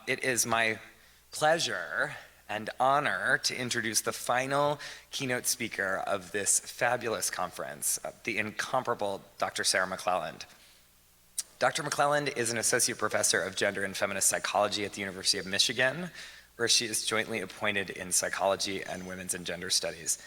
It is my pleasure and honor to introduce the final keynote speaker of this fabulous conference, the incomparable Dr. Sara McClelland. Dr. McClelland is an associate professor of gender and feminist psychology at the University of Michigan, where she is jointly appointed in psychology and women's and gender studies.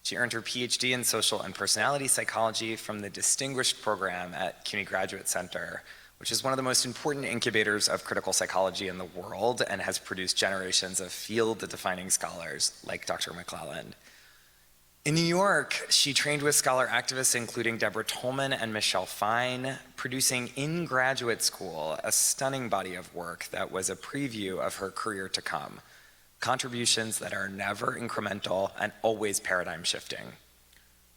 She earned her Ph.D. in social and personality psychology from the distinguished program at CUNY Graduate Center, which is one of the most important incubators of critical psychology in the world and has produced generations of field-defining scholars like Dr. McClelland. In New York, she trained with scholar activists including Deborah Tolman and Michelle Fine, producing in graduate school a stunning body of work that was a preview of her career to come, contributions that are never incremental and always paradigm shifting.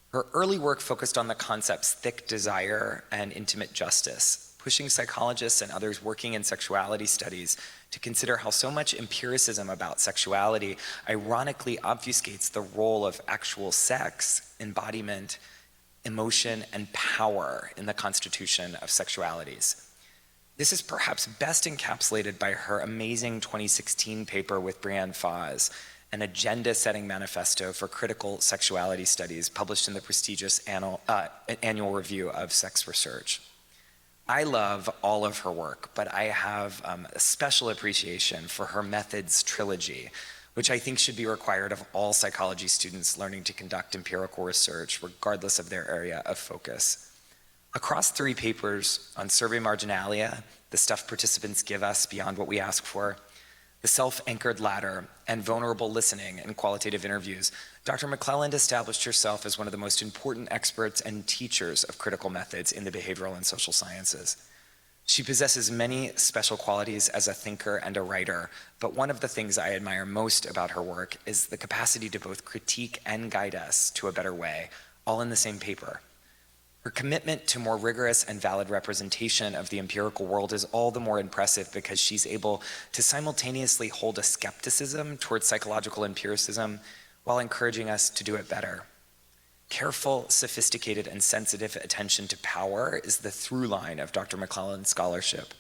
Her early work focused on the concepts thick desire and intimate justice, pushing psychologists and others working in sexuality studies to consider how so much empiricism about sexuality ironically obfuscates the role of actual sex, embodiment, emotion, and power in the constitution of sexualities. This is perhaps best encapsulated by her amazing 2016 paper with Brianne Foz, an agenda-setting manifesto for critical sexuality studies published in the prestigious Annual Review of Sex Research. I love all of her work, but I have a special appreciation for her methods trilogy, which I think should be required of all psychology students learning to conduct empirical research, regardless of their area of focus. Across 3 papers on survey marginalia, the stuff participants give us beyond what we ask for, the self-anchored ladder, and vulnerable listening in qualitative interviews, Dr. McClelland established herself as one of the most important experts and teachers of critical methods in the behavioral and social sciences. She possesses many special qualities as a thinker and a writer, but one of the things I admire most about her work is the capacity to both critique and guide us to a better way, all in the same paper. Her commitment to more rigorous and valid representation of the empirical world is all the more impressive because she's able to simultaneously hold a skepticism towards psychological empiricism while encouraging us to do it better. Careful, sophisticated, and sensitive attention to power is the through line of Dr. McClelland's scholarship.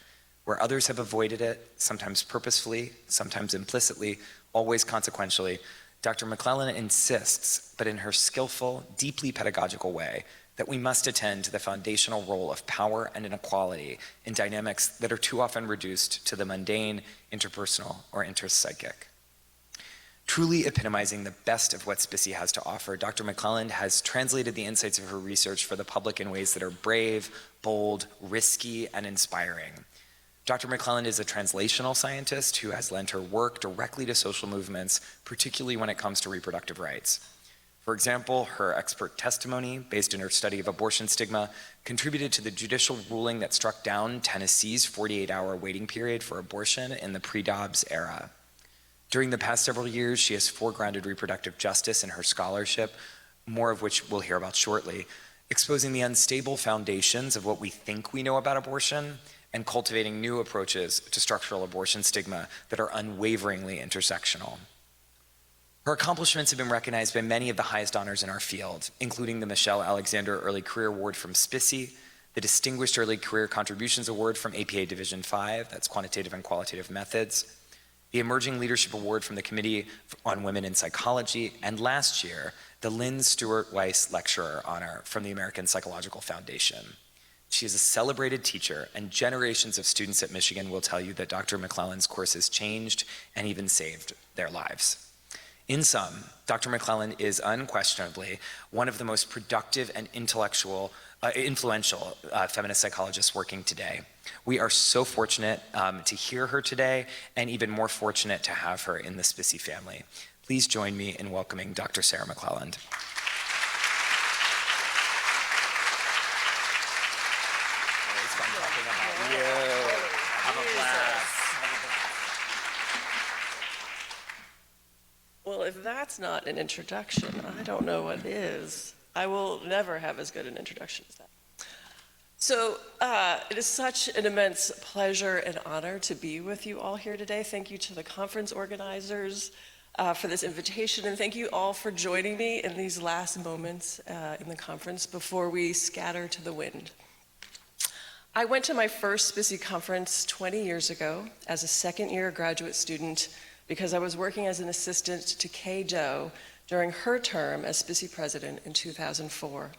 Where others have avoided it, sometimes purposefully, sometimes implicitly, always consequentially, Dr. McClelland insists, but in her skillful, deeply pedagogical way, that we must attend to the foundational role of power and inequality in dynamics that are too often reduced to the mundane, interpersonal, or interpsychic. Truly epitomizing the best of what SPSSI has to offer, Dr. McClelland has translated the insights of her research for the public in ways that are brave, bold, risky, and inspiring. Dr. McClelland is a translational scientist who has lent her work directly to social movements, particularly when it comes to reproductive rights. For example, her expert testimony, based in her study of abortion stigma, contributed to the judicial ruling that struck down Tennessee's 48-hour waiting period for abortion in the pre-Dobbs era. During the past several years, she has foregrounded reproductive justice in her scholarship, more of which we'll hear about shortly, exposing the unstable foundations of what we think we know about abortion and cultivating new approaches to structural abortion stigma that are unwaveringly intersectional. Her accomplishments have been recognized by many of the highest honors in our field, including the Michelle Alexander Early Career Award from SPSSI, the Distinguished Early Career Contributions Award from APA Division 5, that's Quantitative and Qualitative Methods, the Emerging Leadership Award from the Committee on Women in Psychology, and last year, the Lynn Stewart Weiss Lecturer Honor from the American Psychological Foundation. She is a celebrated teacher, and generations of students at Michigan will tell you that Dr. McClelland's courses changed and even saved their lives. In sum, Dr. McClelland is unquestionably one of the most productive and influential feminist psychologists working today. We are so fortunate to hear her today, and even more fortunate to have her in the SPSSI family. Please join me in welcoming Dr. Sara McClelland. Always fun talking about you. Have a blast. Well, if that's not an introduction, I don't know what is. I will never have as good an introduction as that. So it is such an immense pleasure and honor to be with you all here today. Thank you to the conference organizers for this invitation, and thank you all for joining me in these last moments in the conference before we scatter to the wind. I went to my first SPSSI conference 20 years ago as a second-year graduate student because I was working as an assistant to Kay Doe during her term as SPSSI president in 2004.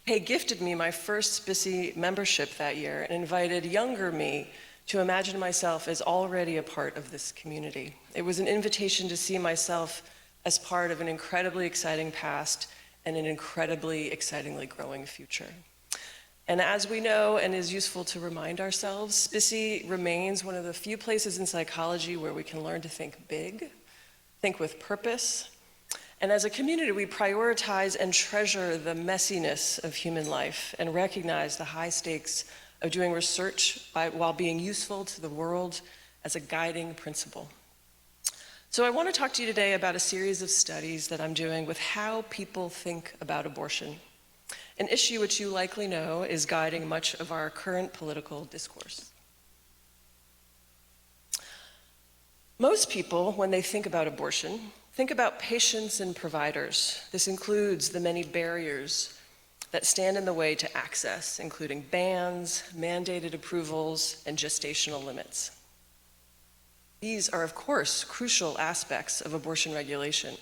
Kay gifted me my first SPSSI membership that year and invited younger me to imagine myself as already a part of this community. It was an invitation to see myself as part of an incredibly exciting past and an incredibly excitingly growing future. And as we know, and is useful to remind ourselves, SPSSI remains one of the few places in psychology where we can learn to think big, think with purpose, and as a community, we prioritize and treasure the messiness of human life and recognize the high stakes of doing research while being useful to the world as a guiding principle. So I want to talk to you today about a series of studies that I'm doing with how people think about abortion, an issue which you likely know is guiding much of our current political discourse. Most people, when they think about abortion, think about patients and providers. This includes the many barriers that stand in the way to access, including bans, mandated approvals, and gestational limits. These are, of course, crucial aspects of abortion regulation.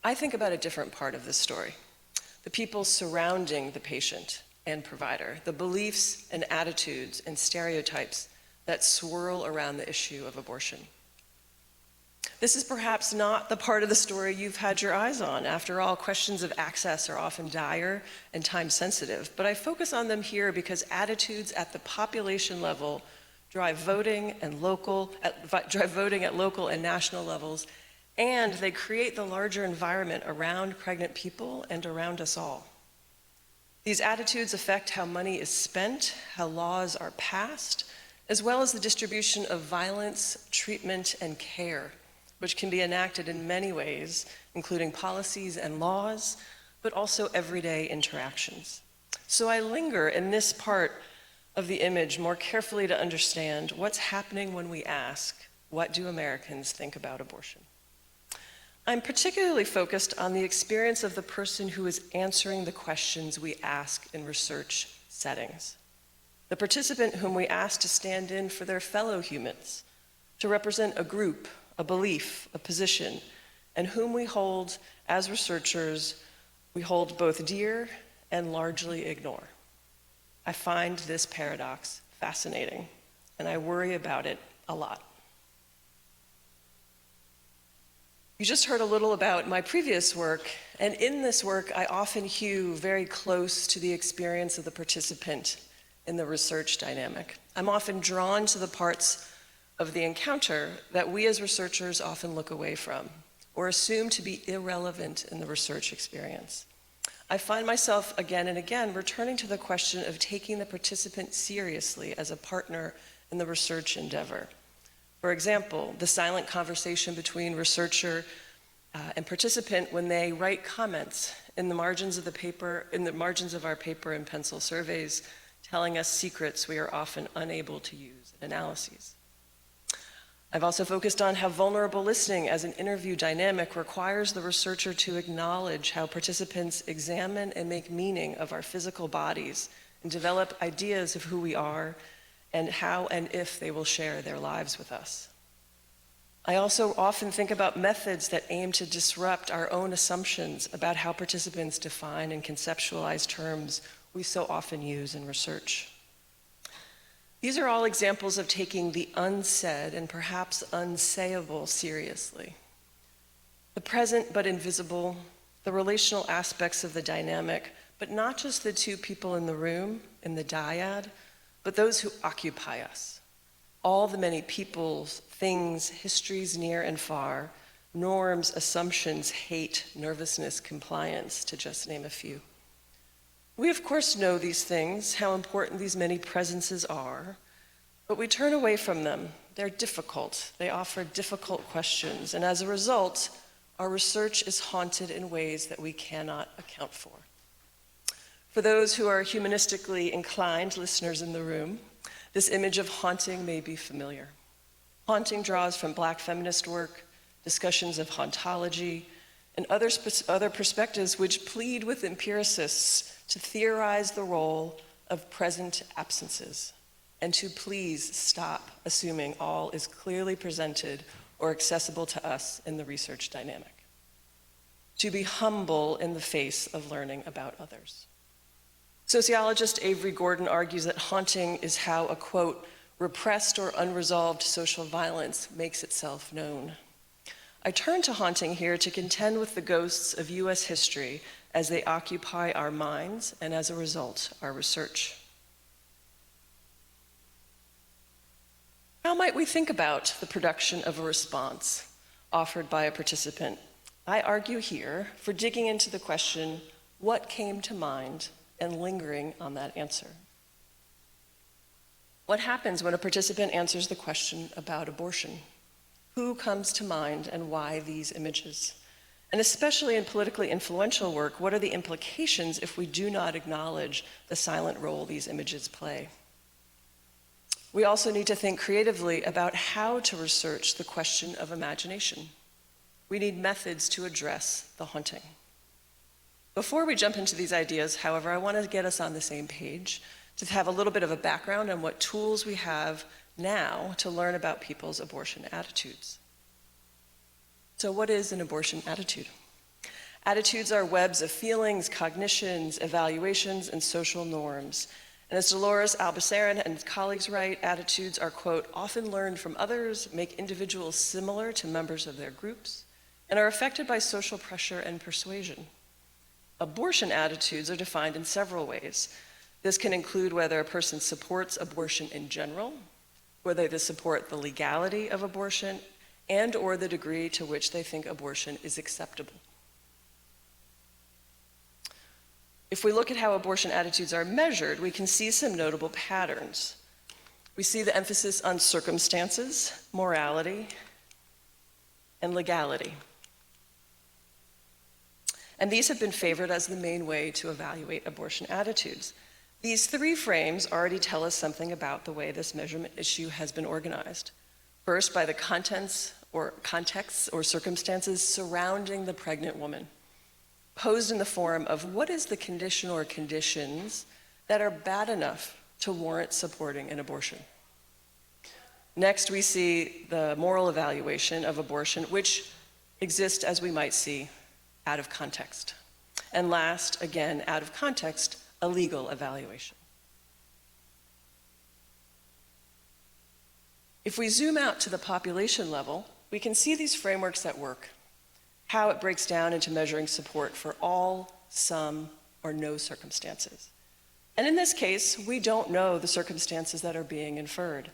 I think about a different part of this story, the people surrounding the patient and provider, the beliefs and attitudes and stereotypes that swirl around the issue of abortion. This is perhaps not the part of the story you've had your eyes on. After all, questions of access are often dire and time-sensitive, but I focus on them here because attitudes at the population level drive voting at local and national levels, and they create the larger environment around pregnant people and around us all. These attitudes affect how money is spent, how laws are passed, as well as the distribution of violence, treatment, and care, which can be enacted in many ways, including policies and laws, but also everyday interactions. So I linger in this part of the image more carefully to understand what's happening when we ask, what do Americans think about abortion? I'm particularly focused on the experience of the person who is answering the questions we ask in research settings. The participant whom we ask to stand in for their fellow humans, to represent a group, a belief, a position, and whom we hold, as researchers, we hold both dear and largely ignore. I find this paradox fascinating, and I worry about it a lot. You just heard a little about my previous work, and in this work, I often hew very close to the experience of the participant in the research dynamic. I'm often drawn to the parts of the encounter that we as researchers often look away from or assume to be irrelevant in the research experience. I find myself again and again returning to the question of taking the participant seriously as a partner in the research endeavor. For example, the silent conversation between researcher and participant when they write comments in the margins of the paper, in the margins of our paper and pencil surveys, telling us secrets we are often unable to use in analyses. I've also focused on how vulnerable listening as an interview dynamic requires the researcher to acknowledge how participants examine and make meaning of our physical bodies and develop ideas of who we are and how and if they will share their lives with us. I also often think about methods that aim to disrupt our own assumptions about how participants define and conceptualize terms we so often use in research. These are all examples of taking the unsaid and perhaps unsayable seriously. The present but invisible, the relational aspects of the dynamic, but not just the two people in the room, in the dyad, but those who occupy us. All the many peoples, things, histories near and far, norms, assumptions, hate, nervousness, compliance, to just name a few. We of course know these things, how important these many presences are, but we turn away from them. They're difficult. They offer difficult questions, and as a result, our research is haunted in ways that we cannot account for. For those who are humanistically inclined listeners in the room, this image of haunting may be familiar. Haunting draws from Black feminist work, discussions of hauntology, and other perspectives which plead with empiricists to theorize the role of present absences, and to please stop assuming all is clearly presented or accessible to us in the research dynamic. To be humble in the face of learning about others. Sociologist Avery Gordon argues that haunting is how a, quote, repressed or unresolved social violence makes itself known. I turn to haunting here to contend with the ghosts of US history as they occupy our minds and, as a result, our research. How might we think about the production of a response offered by a participant? I argue here for digging into the question, what came to mind, and lingering on that answer. What happens when a participant answers the question about abortion? Who comes to mind and why these images? And especially in politically influential work, what are the implications if we do not acknowledge the silent role these images play? We also need to think creatively about how to research the question of imagination. We need methods to address the haunting. Before we jump into these ideas, however, I want to get us on the same page, to have a little bit of a background on what tools we have now to learn about people's abortion attitudes. So what is an abortion attitude? Attitudes are webs of feelings, cognitions, evaluations, and social norms. And as Dolores Albacerin and colleagues write, attitudes are, quote, often learned from others, make individuals similar to members of their groups, and are affected by social pressure and persuasion. Abortion attitudes are defined in several ways. This can include whether a person supports abortion in general, whether they support the legality of abortion, and or the degree to which they think abortion is acceptable. If we look at how abortion attitudes are measured, we can see some notable patterns. We see the emphasis on circumstances, morality, and legality. And these have been favored as the main way to evaluate abortion attitudes. These three frames already tell us something about the way this measurement issue has been organized. First, by the contexts or circumstances surrounding the pregnant woman, posed in the form of what is the condition or conditions that are bad enough to warrant supporting an abortion. Next, we see the moral evaluation of abortion, which exists, as we might see, out of context. And last, again, out of context, a legal evaluation. If we zoom out to the population level, we can see these frameworks at work, how it breaks down into measuring support for all, some, or no circumstances. And in this case, we don't know the circumstances that are being inferred.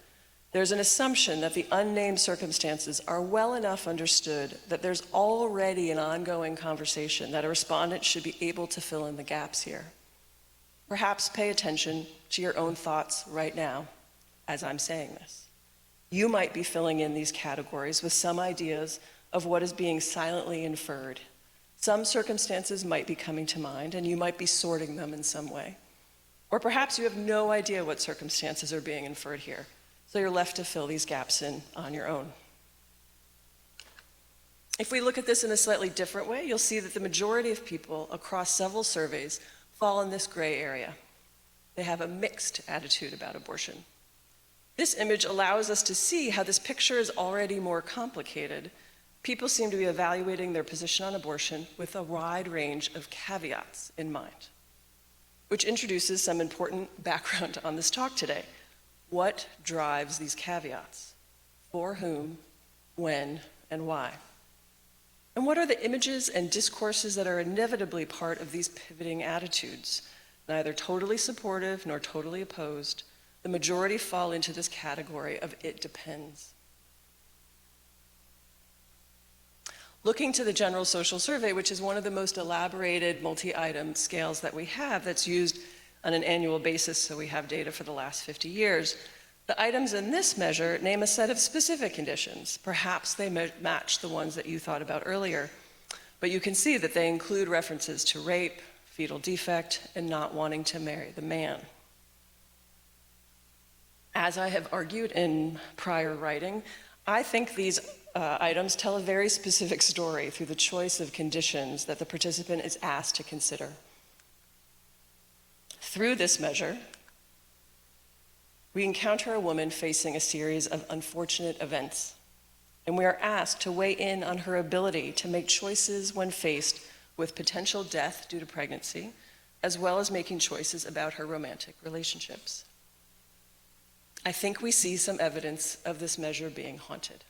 There's an assumption that the unnamed circumstances are well enough understood that there's already an ongoing conversation that a respondent should be able to fill in the gaps here. Perhaps pay attention to your own thoughts right now as I'm saying this. You might be filling in these categories with some ideas of what is being silently inferred. Some circumstances might be coming to mind and you might be sorting them in some way. Or perhaps you have no idea what circumstances are being inferred here. So you're left to fill these gaps in on your own. If we look at this in a slightly different way, you'll see that the majority of people across several surveys fall in this gray area. They have a mixed attitude about abortion. This image allows us to see how this picture is already more complicated. People seem to be evaluating their position on abortion with a wide range of caveats in mind, which introduces some important background on this talk today. What drives these caveats? For whom, when, and why? And what are the images and discourses that are inevitably part of these pivoting attitudes? Neither totally supportive nor totally opposed, the majority fall into this category of it depends. Looking to the General Social Survey, which is one of the most elaborated multi-item scales that we have that's used on an annual basis, so we have data for the last 50 years. The items in this measure name a set of specific conditions. Perhaps they match the ones that you thought about earlier, but you can see that they include references to rape, fetal defect, and not wanting to marry the man. As I have argued in prior writing, I think these items tell a very specific story through the choice of conditions that the participant is asked to consider. Through this measure, we encounter a woman facing a series of unfortunate events, and we are asked to weigh in on her ability to make choices when faced with potential death due to pregnancy, as well as making choices about her romantic relationships. I think we see some evidence of this measure being haunted.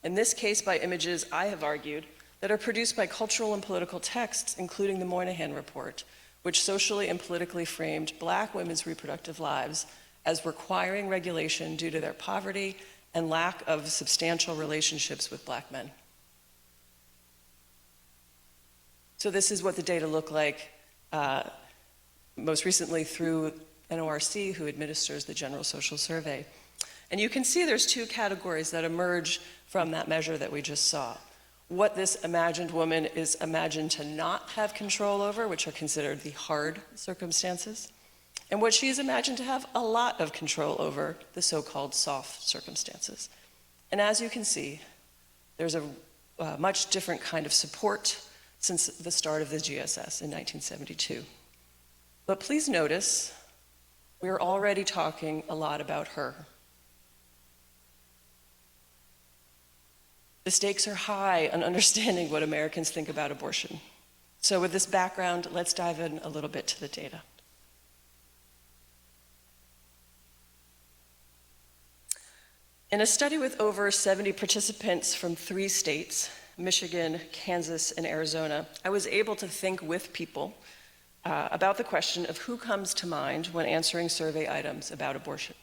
In this case, by images, I have argued, that are produced by cultural and political texts, including the Moynihan Report, which socially and politically framed Black women's reproductive lives as requiring regulation due to their poverty and lack of substantial relationships with Black men. So this is what the data look like most recently through NORC, who administers the General Social Survey. And you can see there's two categories that emerge from that measure that we just saw. What this imagined woman is imagined to not have control over, which are considered the hard circumstances, and what she is imagined to have a lot of control over, the so-called soft circumstances. And as you can see, there's a much different kind of support since the start of the GSS in 1972. But please notice, we're already talking a lot about her. The stakes are high on understanding what Americans think about abortion. So with this background, let's dive in a little bit to the data. In a study with over 70 participants from 3 states, Michigan, Kansas, and Arizona, I was able to think with people about the question of who comes to mind when answering survey items about abortion.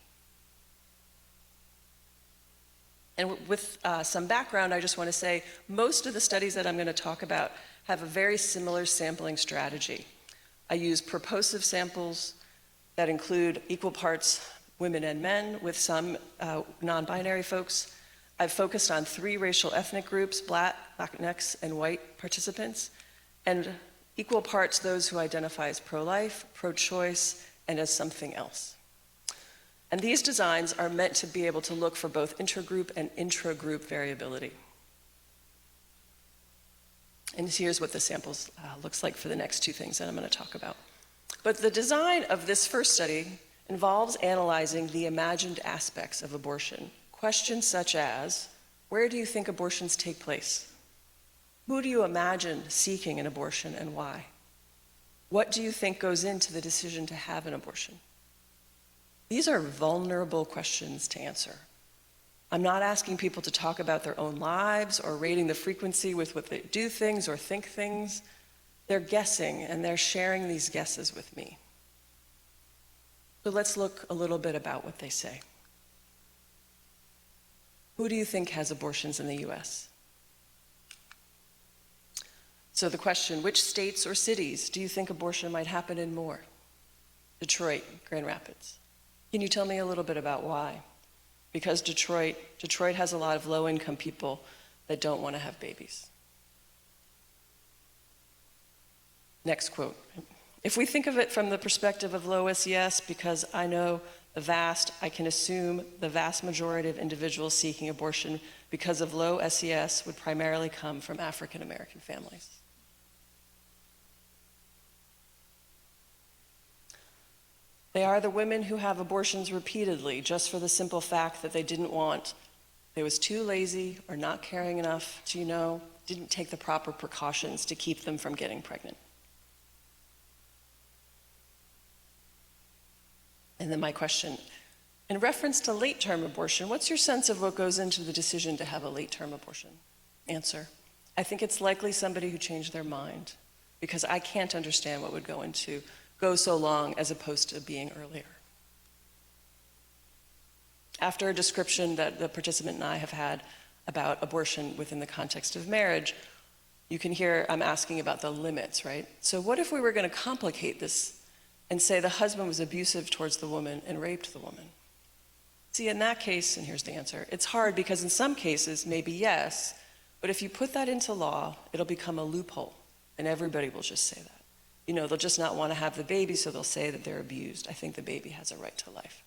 And with some background, I just want to say most of the studies that I'm going to talk about have a very similar sampling strategy. I use purposive samples that include equal parts women and men with some non-binary folks. I've focused on 3 racial ethnic groups, Black, Latinx, and white participants, and equal parts those who identify as pro-life, pro-choice, and as something else. And these designs are meant to be able to look for both intergroup and intragroup variability. And here's what the samples looks like for the next 2 things that I'm going to talk about. But the design of this first study involves analyzing the imagined aspects of abortion. Questions such as, where do you think abortions take place? Who do you imagine seeking an abortion and why? What do you think goes into the decision to have an abortion? These are vulnerable questions to answer. I'm not asking people to talk about their own lives or rating the frequency with what they do things or think things. They're guessing, and they're sharing these guesses with me. So let's look a little bit about what they say. Who do you think has abortions in the US? So the question, which states or cities do you think abortion might happen in more? Detroit, Grand Rapids. Can you tell me a little bit about why? Because Detroit has a lot of low-income people that don't want to have babies. Next quote. If we think of it from the perspective of low SES, because I can assume the vast majority of individuals seeking abortion because of low SES would primarily come from African American families. They are the women who have abortions repeatedly just for the simple fact that they was too lazy or not caring enough to, didn't take the proper precautions to keep them from getting pregnant. And then my question, in reference to late-term abortion, what's your sense of what goes into the decision to have a late-term abortion? Answer, I think it's likely somebody who changed their mind, because I can't understand what would go so long as opposed to being earlier. After a description that the participant and I have had about abortion within the context of marriage, you can hear I'm asking about the limits, right? So what if we were going to complicate this and say the husband was abusive towards the woman and raped the woman? See, in that case, and here's the answer, it's hard because in some cases, maybe yes, but if you put that into law, it'll become a loophole, and everybody will just say that. They'll just not want to have the baby, so they'll say that they're abused. I think the baby has a right to life.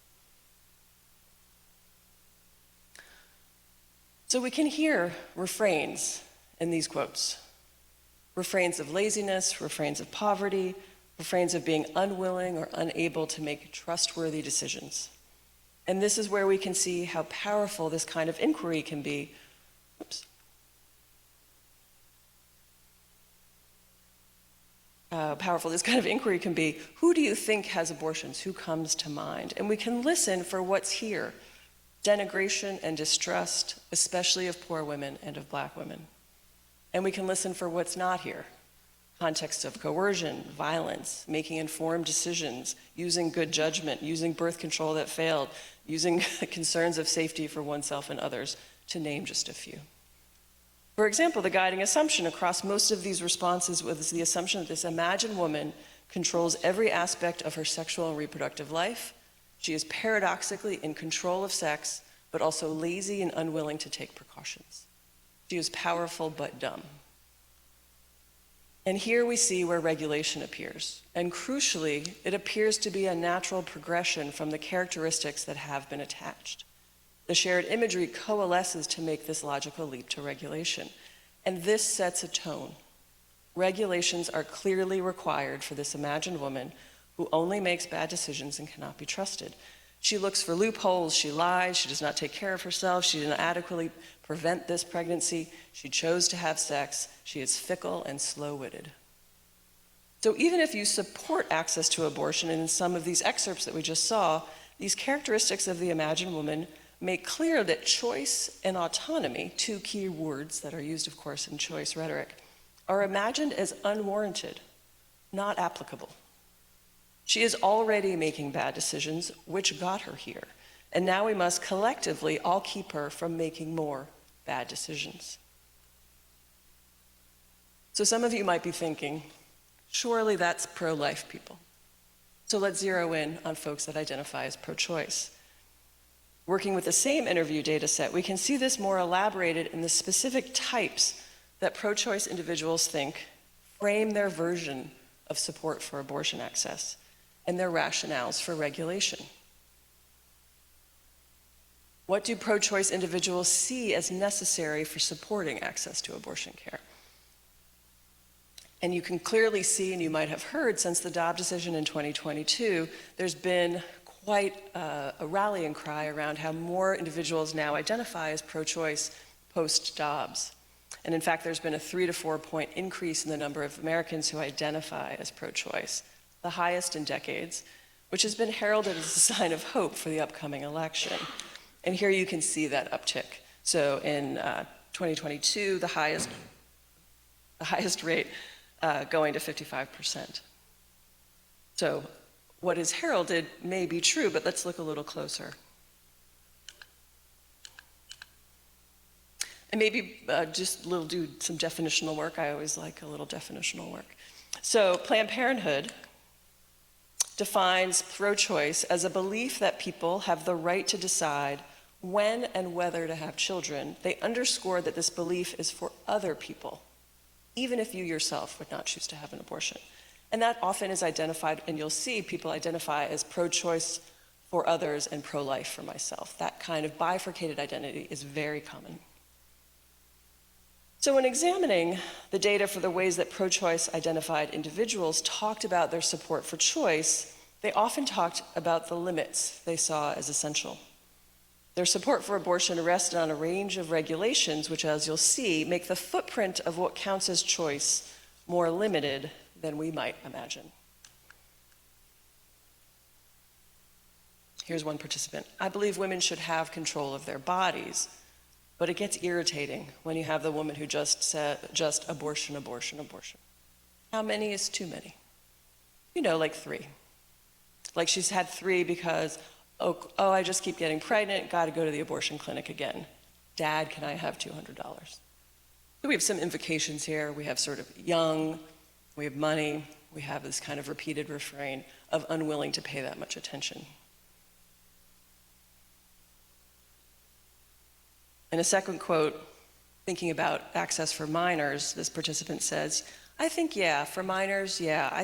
So we can hear refrains in these quotes. Refrains of laziness, refrains of poverty, refrains of being unwilling or unable to make trustworthy decisions. And this is where we can see how powerful this kind of inquiry can be. Who do you think has abortions? Who comes to mind? And we can listen for what's here. Denigration and distrust, especially of poor women and of Black women. And we can listen for what's not here. Context of coercion, violence, making informed decisions, using good judgment, using birth control that failed, using concerns of safety for oneself and others, to name just a few. For example, the guiding assumption across most of these responses was the assumption that this imagined woman controls every aspect of her sexual and reproductive life. She is paradoxically in control of sex, but also lazy and unwilling to take precautions. She is powerful but dumb. And here we see where regulation appears. And crucially, it appears to be a natural progression from the characteristics that have been attached. The shared imagery coalesces to make this logical leap to regulation. And this sets a tone. Regulations are clearly required for this imagined woman who only makes bad decisions and cannot be trusted. She looks for loopholes, she lies, she does not take care of herself, she didn't adequately prevent this pregnancy, she chose to have sex, she is fickle and slow-witted. So even if you support access to abortion, and in some of these excerpts that we just saw, these characteristics of the imagined woman make clear that choice and autonomy, two key words that are used, of course, in choice rhetoric, are imagined as unwarranted, not applicable. She is already making bad decisions, which got her here. And now we must collectively all keep her from making more bad decisions. So some of you might be thinking, surely that's pro-life people. So let's zero in on folks that identify as pro-choice. Working with the same interview data set, we can see this more elaborated in the specific types that pro-choice individuals think frame their version of support for abortion access and their rationales for regulation. What do pro-choice individuals see as necessary for supporting access to abortion care? And you can clearly see, and you might have heard, since the Dobbs decision in 2022, there's been quite a rallying cry around how more individuals now identify as pro-choice post-Dobbs. And in fact, there's been a 3 to 4 point increase in the number of Americans who identify as pro-choice, the highest in decades, which has been heralded as a sign of hope for the upcoming election. And here you can see that uptick. So in 2022, the highest rate going to 55%. So what is heralded may be true, but let's look a little closer. And maybe just do some definitional work. I always like a little definitional work. So Planned Parenthood defines pro-choice as a belief that people have the right to decide when and whether to have children. They underscore that this belief is for other people, even if you yourself would not choose to have an abortion. And that often is identified, and you'll see people identify as pro-choice for others and pro-life for myself. That kind of bifurcated identity is very common. So when examining the data for the ways that pro-choice identified individuals talked about their support for choice, they often talked about the limits they saw as essential. Their support for abortion rested on a range of regulations, which, as you'll see, make the footprint of what counts as choice more limited than we might imagine. Here's one participant. I believe women should have control of their bodies, but it gets irritating when you have the woman who just said, abortion, abortion, abortion. How many is too many? You know, like 3. Like she's had 3 because, oh, I just keep getting pregnant, gotta go to the abortion clinic again. Dad, can I have $200? So we have some invocations here. We have sort of young, we have money, we have this kind of repeated refrain of unwilling to pay that much attention. In a second quote, thinking about access for minors, this participant says, I think, yeah, for minors, yeah, I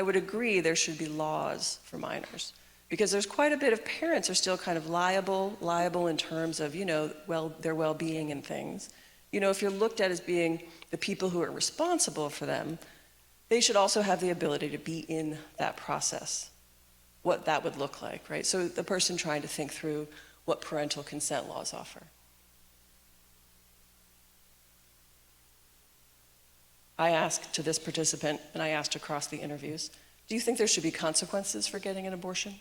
would agree there should be laws for minors. because there's quite a bit of parents are still kind of liable in terms of, their well-being and things. If you're looked at as being the people who are responsible for them, they should also have the ability to be in that process, what that would look like, right? So the person trying to think through what parental consent laws offer. I asked to this participant, and I asked across the interviews, do you think there should be consequences for getting an abortion?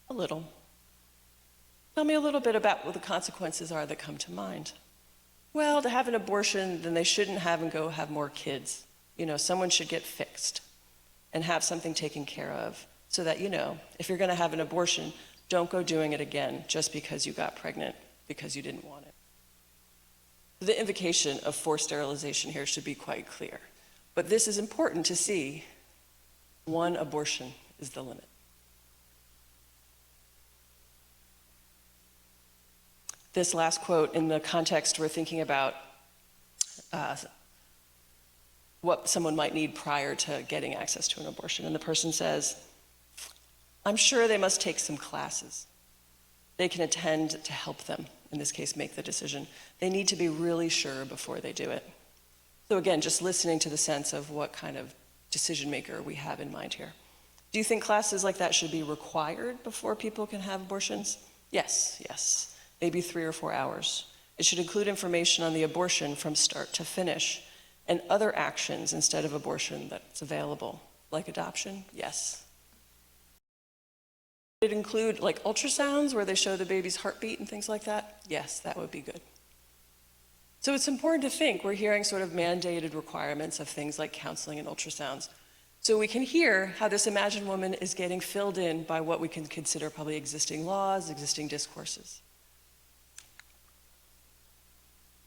A little. Tell me a little bit about what the consequences are that come to mind. Well, to have an abortion, then they shouldn't have more kids. Someone should get fixed and have something taken care of so that, if you're going to have an abortion, don't go doing it again just because you got pregnant because you didn't want it. The invocation of forced sterilization here should be quite clear. But this is important to see. One abortion is the limit. This last quote, in the context we're thinking about what someone might need prior to getting access to an abortion. And the person says, I'm sure they must take some classes. They can attend to help them, in this case, make the decision. They need to be really sure before they do it. So again, just listening to the sense of what kind of decision maker we have in mind here. Do you think classes like that should be required before people can have abortions? Yes. Maybe 3 or 4 hours. It should include information on the abortion from start to finish and other actions instead of abortion that's available, like adoption, yes. Should it include like ultrasounds where they show the baby's heartbeat and things like that? Yes, that would be good. So it's important to think we're hearing sort of mandated requirements of things like counseling and ultrasounds. So we can hear how this imagined woman is getting filled in by what we can consider probably existing laws, existing discourses.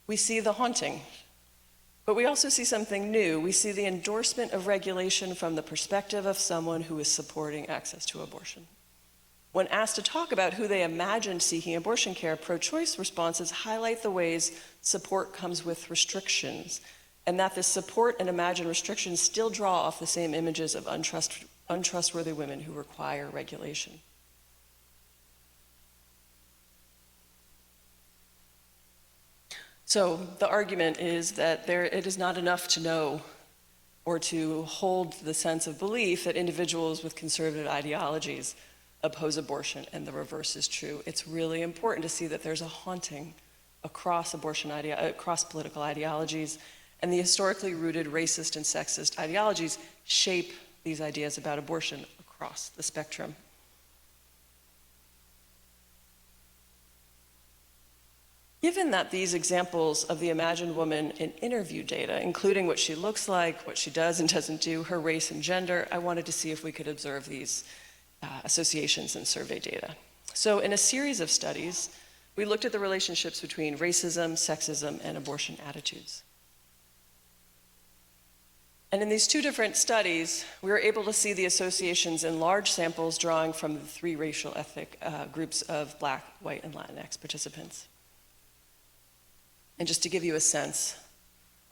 We see the haunting, but we also see something new. We see the endorsement of regulation from the perspective of someone who is supporting access to abortion. When asked to talk about who they imagined seeking abortion care, pro-choice responses highlight the ways support comes with restrictions, and that this support and imagined restrictions still draw off the same images of untrustworthy women who require regulation. So the argument is that it is not enough to know or to hold the sense of belief that individuals with conservative ideologies oppose abortion, and the reverse is true. It's really important to see that there's a haunting across across political ideologies, and the historically rooted racist and sexist ideologies shape these ideas about abortion across the spectrum. Given that these examples of the imagined woman in interview data, including what she looks like, what she does and doesn't do, her race and gender, I wanted to see if we could observe these associations in survey data. So in a series of studies, we looked at the relationships between racism, sexism, and abortion attitudes. And in these 2 different studies, we were able to see the associations in large samples drawing from the 3 racial ethnic groups of Black, white, and Latinx participants. And just to give you a sense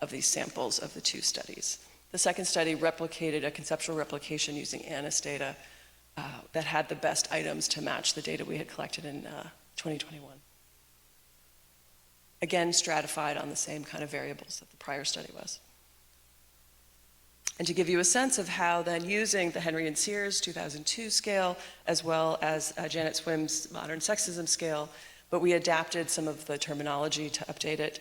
of these samples of the 2 studies. The second study replicated a conceptual replication using ANIS data that had the best items to match the data we had collected in 2021. Again, stratified on the same kind of variables that the prior study was. And to give you a sense of how then using the Henry and Sears 2002 scale, as well as Janet Swim's modern sexism scale, but we adapted some of the terminology to update it.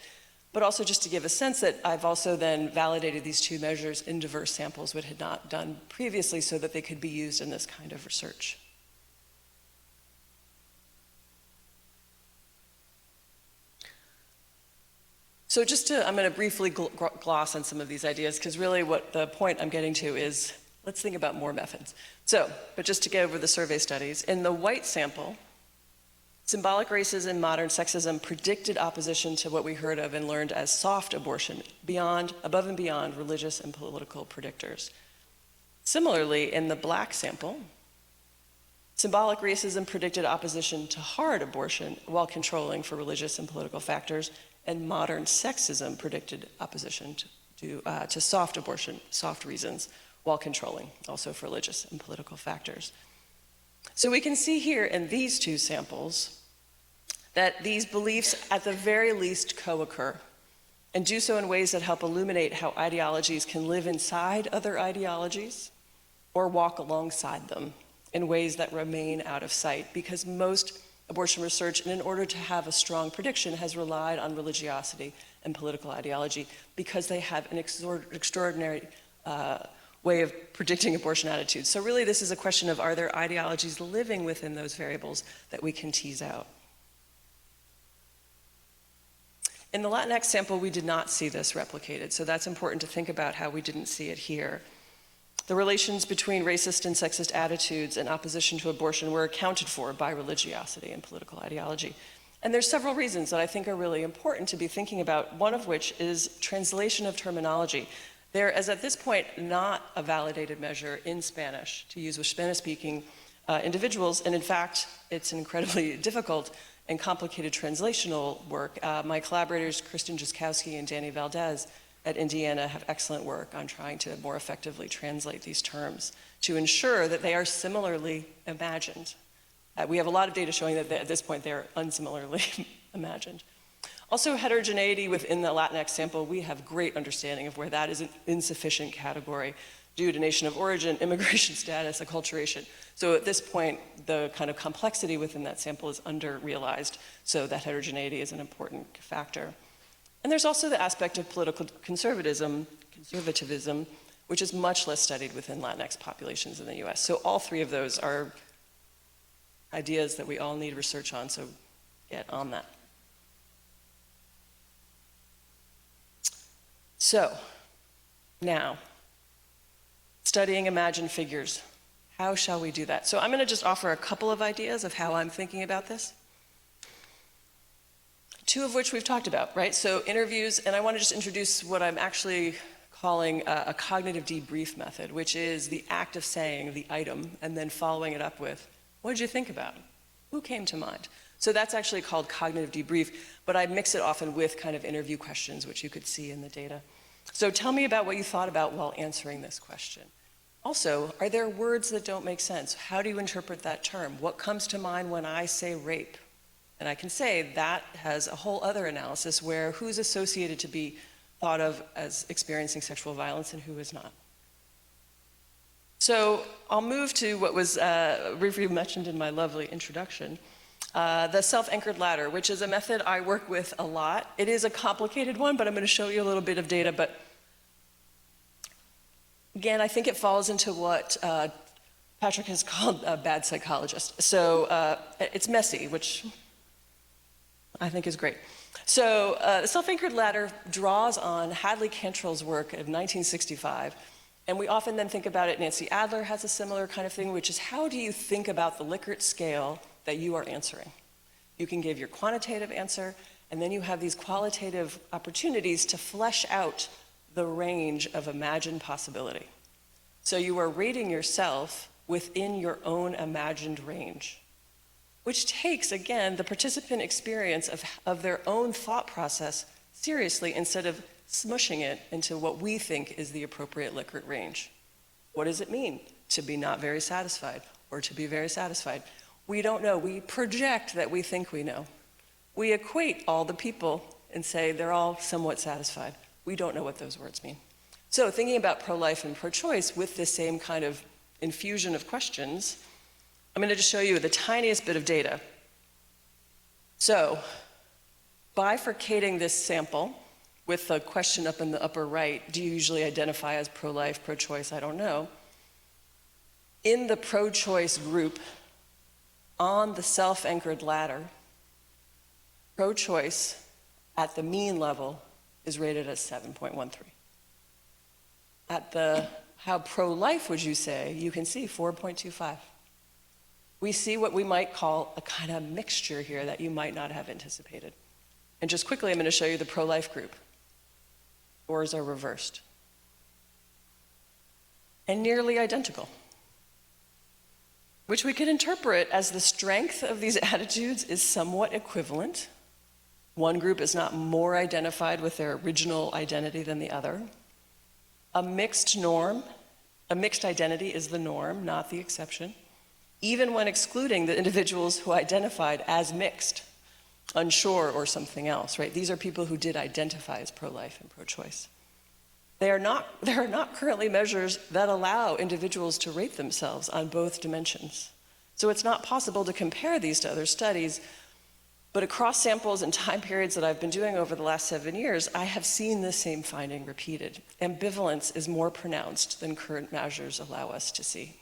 But also just to give a sense that I've also then validated these 2 measures in diverse samples which had not done previously so that they could be used in this kind of research. So I'm going to briefly gloss on some of these ideas, because really what the point I'm getting to is, let's think about more methods. But just to go over the survey studies, in the white sample, symbolic racism, modern sexism predicted opposition to what we heard of and learned as soft abortion, above and beyond religious and political predictors. Similarly, in the Black sample, symbolic racism predicted opposition to hard abortion while controlling for religious and political factors, and modern sexism predicted opposition to soft abortion, soft reasons, while controlling, also for religious and political factors. So we can see here in these two samples that these beliefs at the very least co-occur, and do so in ways that help illuminate how ideologies can live inside other ideologies or walk alongside them in ways that remain out of sight, because most abortion research, in order to have a strong prediction, has relied on religiosity and political ideology because they have an extraordinary way of predicting abortion attitudes. So really this is a question of, are there ideologies living within those variables that we can tease out? In the Latinx sample, we did not see this replicated, so that's important to think about how we didn't see it here. The relations between racist and sexist attitudes and opposition to abortion were accounted for by religiosity and political ideology. And there's several reasons that I think are really important to be thinking about, one of which is translation of terminology. There is at this point not a validated measure in Spanish to use with Spanish-speaking individuals, and in fact, it's incredibly difficult and complicated translational work. My collaborators, Kristen Jaskowski and Danny Valdez at Indiana, have excellent work on trying to more effectively translate these terms to ensure that they are similarly imagined. We have a lot of data showing that at this point they're unsimilarly imagined. Also, heterogeneity within the Latinx sample, we have great understanding of where that is an insufficient category due to nation of origin, immigration status, acculturation. So at this point, the kind of complexity within that sample is under-realized, so that heterogeneity is an important factor. And there's also the aspect of political conservatism, which is much less studied within Latinx populations in the US. So all three of those are ideas that we all need research on, so get on that. So, now, studying imagined figures. How shall we do that? So I'm going to just offer a couple of ideas of how I'm thinking about this. Two of which we've talked about, right? So interviews, and I want to just introduce what I'm actually calling a cognitive debrief method, which is the act of saying the item and then following it up with, what did you think about? Who came to mind? So that's actually called cognitive debrief, but I mix it often with kind of interview questions, which you could see in the data. So tell me about what you thought about while answering this question. Also, are there words that don't make sense? How do you interpret that term? What comes to mind when I say rape? And I can say that has a whole other analysis where who's associated to be thought of as experiencing sexual violence and who is not. So I'll move to what was briefly mentioned in my lovely introduction, the self-anchored ladder, which is a method I work with a lot. It is a complicated one, but I'm going to show you a little bit of data. But again, I think it falls into what Patrick has called a bad psychologist. So it's messy, which I think is great. So the self-anchored ladder draws on Hadley Cantrell's work of 1965. And we often then think about it, Nancy Adler has a similar kind of thing, which is how do you think about the Likert scale that you are answering? You can give your quantitative answer, and then you have these qualitative opportunities to flesh out the range of imagined possibility. So you are rating yourself within your own imagined range, which takes, again, the participant experience of their own thought process seriously instead of smushing it into what we think is the appropriate Likert range. What does it mean to be not very satisfied or to be very satisfied? We don't know. We project that we think we know. We equate all the people and say they're all somewhat satisfied. We don't know what those words mean. So thinking about pro-life and pro-choice with this same kind of infusion of questions, I'm going to just show you the tiniest bit of data. So bifurcating this sample with the question up in the upper right, do you usually identify as pro-life, pro-choice? I don't know. In the pro-choice group, on the self-anchored ladder, pro-choice at the mean level is rated as 7.13. At the how pro-life would you say, you can see 4.25. We see what we might call a kind of mixture here that you might not have anticipated. And just quickly, I'm going to show you the pro-life group. Scores are reversed. And nearly identical, which we could interpret as the strength of these attitudes is somewhat equivalent. One group is not more identified with their original identity than the other. A mixed identity is the norm, not the exception. even when excluding the individuals who identified as mixed, unsure, or something else, right? These are people who did identify as pro-life and pro-choice. There are not currently measures that allow individuals to rate themselves on both dimensions. So it's not possible to compare these to other studies, but across samples and time periods that I've been doing over the last 7 years, I have seen the same finding repeated. Ambivalence is more pronounced than current measures allow us to see.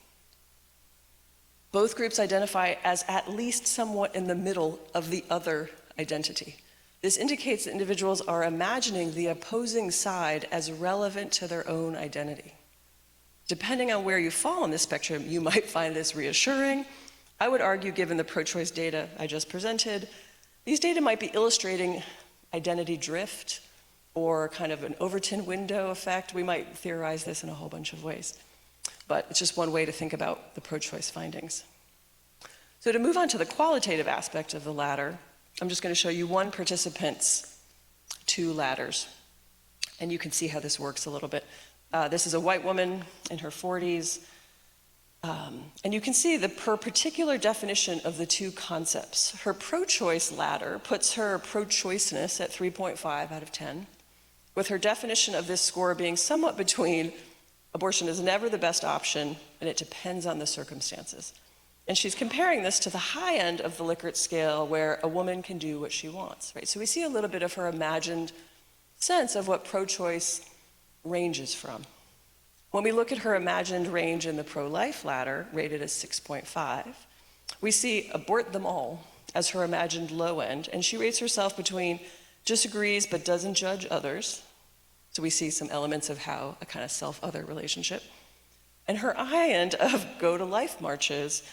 Both groups identify as at least somewhat in the middle of the other identity. This indicates that individuals are imagining the opposing side as relevant to their own identity. Depending on where you fall on this spectrum, you might find this reassuring. I would argue, given the pro-choice data I just presented, these data might be illustrating identity drift or kind of an Overton window effect. We might theorize this in a whole bunch of ways, but it's just one way to think about the pro-choice findings. So to move on to the qualitative aspect of the ladder, I'm just going to show you one participant's 2 ladders, and you can see how this works a little bit. This is a white woman in her 40s, and you can see that per particular definition of the 2 concepts, her pro-choice ladder puts her pro-choiceness at 3.5 out of 10, with her definition of this score being somewhat between abortion is never the best option and it depends on the circumstances. And she's comparing this to the high end of the Likert scale where a woman can do what she wants, right? So we see a little bit of her imagined sense of what pro-choice ranges from. When we look at her imagined range in the pro-life ladder, rated as 6.5, we see abort them all as her imagined low end, and she rates herself between disagrees but doesn't judge others. So we see some elements of how a kind of self-other relationship. And her high end of go to life marches,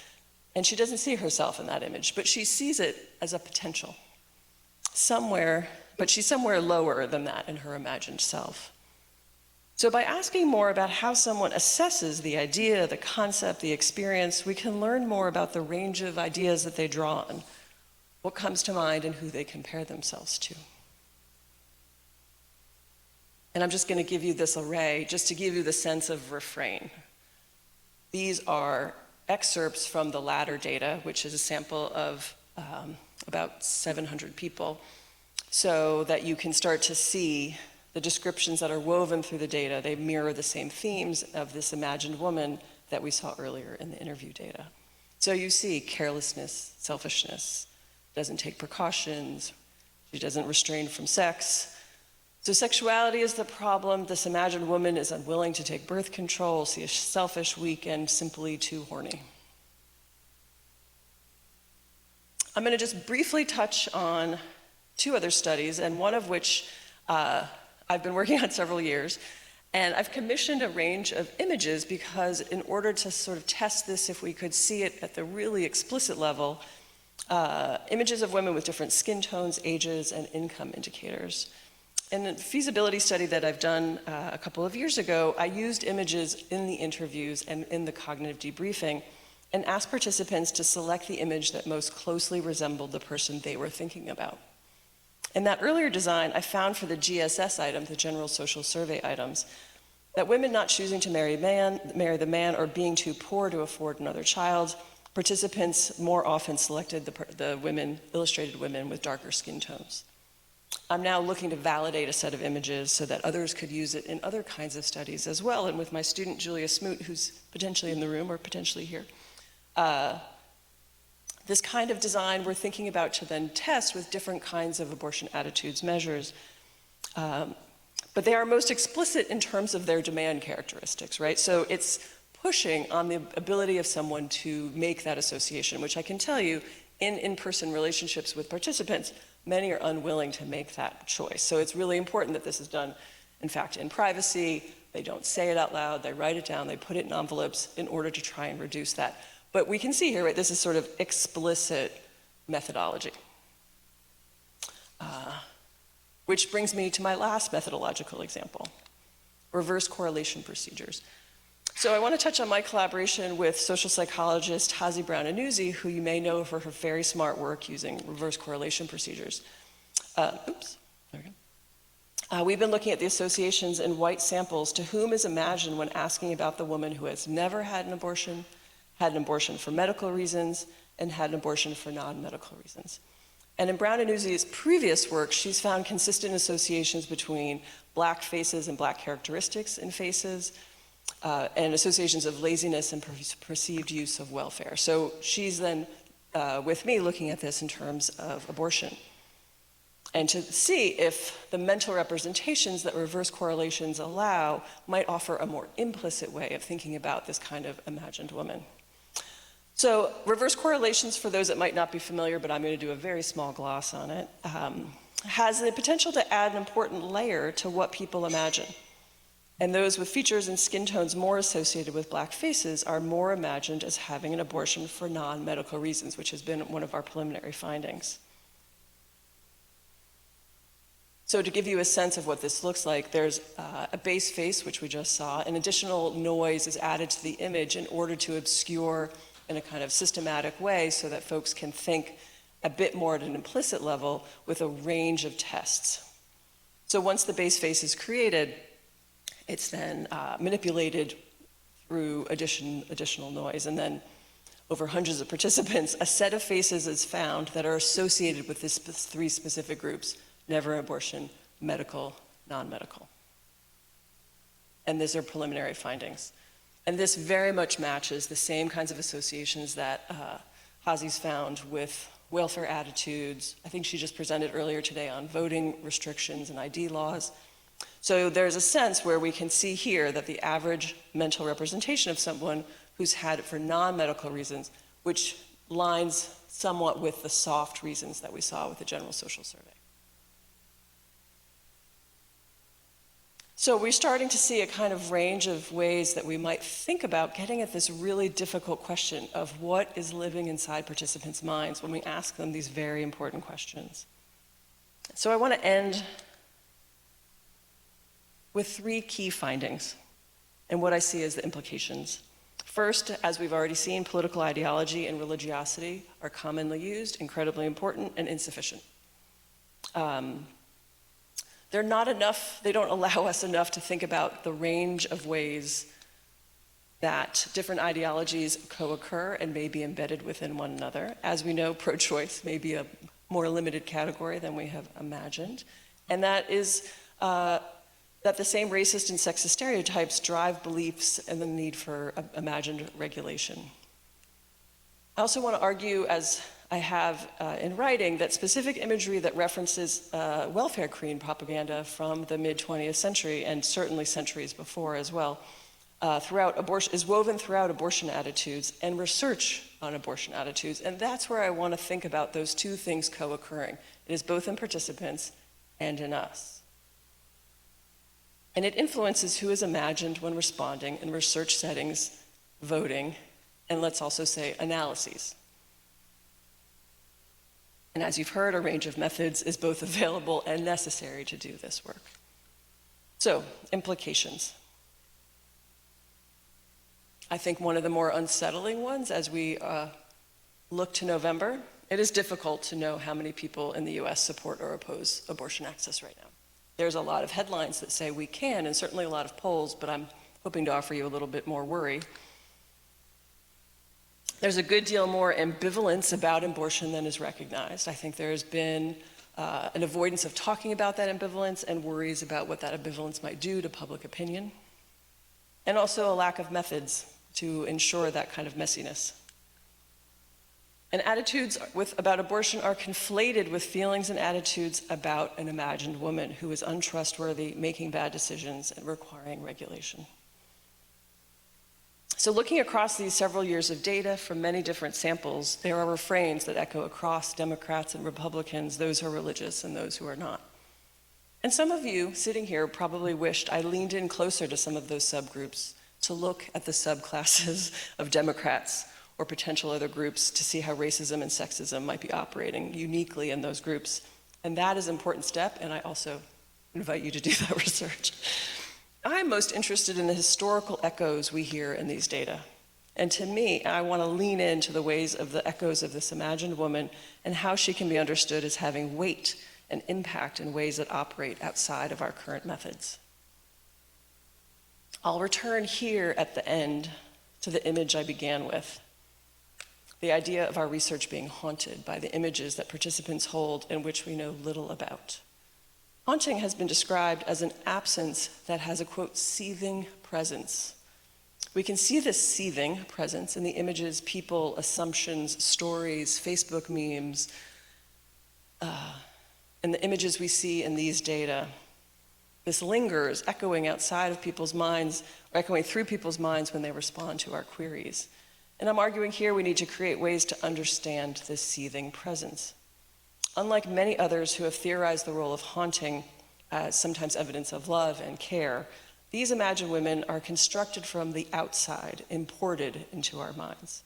and she doesn't see herself in that image, but she sees it as a potential. But she's somewhere lower than that in her imagined self. So by asking more about how someone assesses the idea, the concept, the experience, we can learn more about the range of ideas that they draw on, what comes to mind, and who they compare themselves to. And I'm just going to give you this array just to give you the sense of refrain. These are excerpts from the ladder data, which is a sample of about 700 people, so that you can start to see the descriptions that are woven through the data. They mirror the same themes of this imagined woman that we saw earlier in the interview data. So you see carelessness, selfishness, doesn't take precautions, she doesn't restrain from sex. So sexuality is the problem. This imagined woman is unwilling to take birth control, she is selfish, weak, and simply too horny. I'm going to just briefly touch on 2 other studies, and one of which I've been working on several years. And I've commissioned a range of images because in order to sort of test this, if we could see it at the really explicit level, images of women with different skin tones, ages, and income indicators. In a feasibility study that I've done a couple of years ago, I used images in the interviews and in the cognitive debriefing and asked participants to select the image that most closely resembled the person they were thinking about. In that earlier design, I found for the GSS item, the General Social Survey items, that women not choosing to marry the man or being too poor to afford another child, participants more often selected the women, illustrated women with darker skin tones. I'm now looking to validate a set of images so that others could use it in other kinds of studies as well. And with my student, Julia Smoot, who's potentially in the room or potentially here, this kind of design we're thinking about to then test with different kinds of abortion attitudes measures. But they are most explicit in terms of their demand characteristics, right? So it's pushing on the ability of someone to make that association, which I can tell you in-person relationships with participants, many are unwilling to make that choice. So it's really important that this is done, in fact, in privacy. They don't say it out loud, they write it down, they put it in envelopes in order to try and reduce that. But we can see here, right, this is sort of explicit methodology. Which brings me to my last methodological example, reverse correlation procedures. So I want to touch on my collaboration with social psychologist Hazy Brown-Annuzzi, who you may know for her very smart work using reverse correlation procedures. We've been looking at the associations in white samples to whom is imagined when asking about the woman who has never had an abortion, had an abortion for medical reasons, and had an abortion for non-medical reasons. And in Brown and Uzi's previous work, she's found consistent associations between Black faces and Black characteristics in faces, and associations of laziness and perceived use of welfare. So she's then, with me, looking at this in terms of abortion, and to see if the mental representations that reverse correlations allow might offer a more implicit way of thinking about this kind of imagined woman. So reverse correlations, for those that might not be familiar, but I'm going to do a very small gloss on it, has the potential to add an important layer to what people imagine. And those with features and skin tones more associated with Black faces are more imagined as having an abortion for non-medical reasons, which has been one of our preliminary findings. So to give you a sense of what this looks like, there's a base face, which we just saw. An additional noise is added to the image in order to obscure in a kind of systematic way so that folks can think a bit more at an implicit level with a range of tests. So once the base face is created, it's then manipulated through additional noise. And then over hundreds of participants, a set of faces is found that are associated with these three specific groups: never abortion, medical, non-medical. And these are preliminary findings. And this very much matches the same kinds of associations that Hazi's found with welfare attitudes. I think she just presented earlier today on voting restrictions and ID laws. So there's a sense where we can see here that the average mental representation of someone who's had it for non-medical reasons, which lines somewhat with the soft reasons that we saw with the General Social Survey. So we're starting to see a kind of range of ways that we might think about getting at this really difficult question of what is living inside participants' minds when we ask them these very important questions. So I want to end with three key findings and what I see as the implications. First, as we've already seen, political ideology and religiosity are commonly used, incredibly important, and insufficient. They're not enough, they don't allow us enough to think about the range of ways that different ideologies co-occur and may be embedded within one another. As we know, pro-choice may be a more limited category than we have imagined. And that is that the same racist and sexist stereotypes drive beliefs and the need for imagined regulation. I also want to argue, as I have in writing, that specific imagery that references welfare queen propaganda from the mid-20th century, and certainly centuries before as well, is woven throughout abortion attitudes and research on abortion attitudes. And that's where I want to think about those two things co-occurring. It is both in participants and in us. And it influences who is imagined when responding in research settings, voting, and let's also say analyses. And as you've heard, a range of methods is both available and necessary to do this work. So, implications. I think one of the more unsettling ones as we look to November, it is difficult to know how many people in the US support or oppose abortion access right now. There's a lot of headlines that say we can, and certainly a lot of polls, but I'm hoping to offer you a little bit more worry. There's a good deal more ambivalence about abortion than is recognized. I think there's been an avoidance of talking about that ambivalence and worries about what that ambivalence might do to public opinion, and also a lack of methods to ensure that kind of messiness. And attitudes about abortion are conflated with feelings and attitudes about an imagined woman who is untrustworthy, making bad decisions, and requiring regulation. So looking across these several years of data from many different samples, there are refrains that echo across Democrats and Republicans, those who are religious and those who are not. And some of you sitting here probably wished I leaned in closer to some of those subgroups to look at the subclasses of Democrats or potential other groups to see how racism and sexism might be operating uniquely in those groups. And that is an important step, and I also invite you to do that research. I'm most interested in the historical echoes we hear in these data. And to me, I want to lean into the ways of the echoes of this imagined woman and how she can be understood as having weight and impact in ways that operate outside of our current methods. I'll return here at the end to the image I began with, the idea of our research being haunted by the images that participants hold and which we know little about. Haunting has been described as an absence that has a, quote, seething presence. We can see this seething presence in the images, people, assumptions, stories, Facebook memes, and the images we see in these data. This lingers, echoing outside of people's minds, or echoing through people's minds when they respond to our queries. And I'm arguing here we need to create ways to understand this seething presence. Unlike many others who have theorized the role of haunting as sometimes evidence of love and care, these imagined women are constructed from the outside, imported into our minds.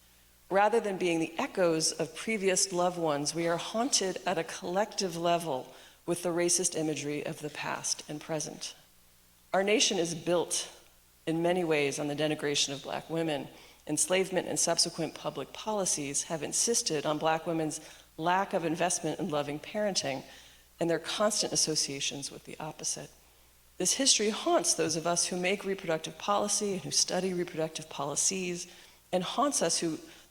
Rather than being the echoes of previous loved ones, we are haunted at a collective level with the racist imagery of the past and present. Our nation is built in many ways on the denigration of Black women. Enslavement and subsequent public policies have insisted on Black women's lack of investment in loving parenting and their constant associations with the opposite. This history haunts those of us who make reproductive policy and who study reproductive policies, and haunts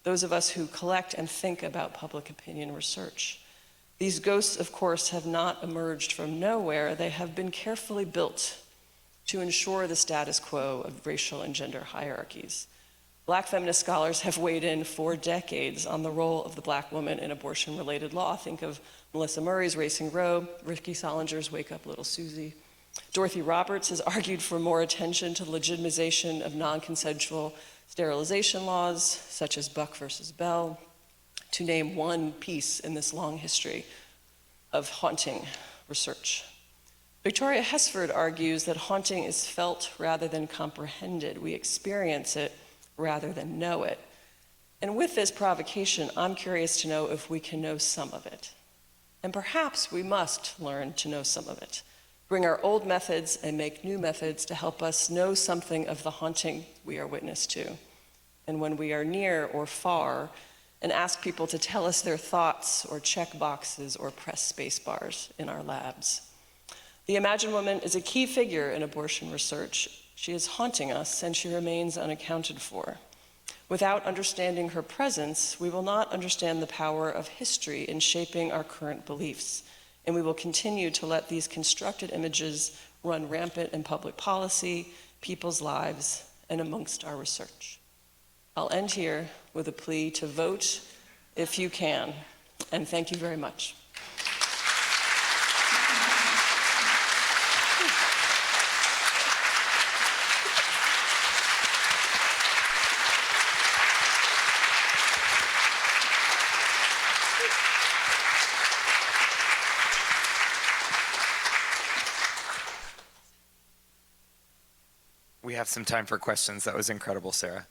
those of us who collect and think about public opinion research. These ghosts, of course, have not emerged from nowhere. They have been carefully built to ensure the status quo of racial and gender hierarchies. Black feminist scholars have weighed in for decades on the role of the Black woman in abortion-related law. Think of Melissa Murray's Racing Roe, Ricky Solinger's Wake Up Little Susie. Dorothy Roberts has argued for more attention to the legitimization of non-consensual sterilization laws, such as Buck versus Bell, to name one piece in this long history of haunting research. Victoria Hesford argues that haunting is felt rather than comprehended. We experience it rather than know it. And with this provocation, I'm curious to know if we can know some of it. And perhaps we must learn to know some of it. Bring our old methods and make new methods to help us know something of the haunting we are witness to. And when we are near or far, and ask people to tell us their thoughts or check boxes or press space bars in our labs. The imagined woman is a key figure in abortion research. She is haunting us and she remains unaccounted for. Without understanding her presence, we will not understand the power of history in shaping our current beliefs, and we will continue to let these constructed images run rampant in public policy, people's lives, and amongst our research. I'll end here with a plea to vote if you can, and thank you very much. We have some time for questions. That was incredible, Sara.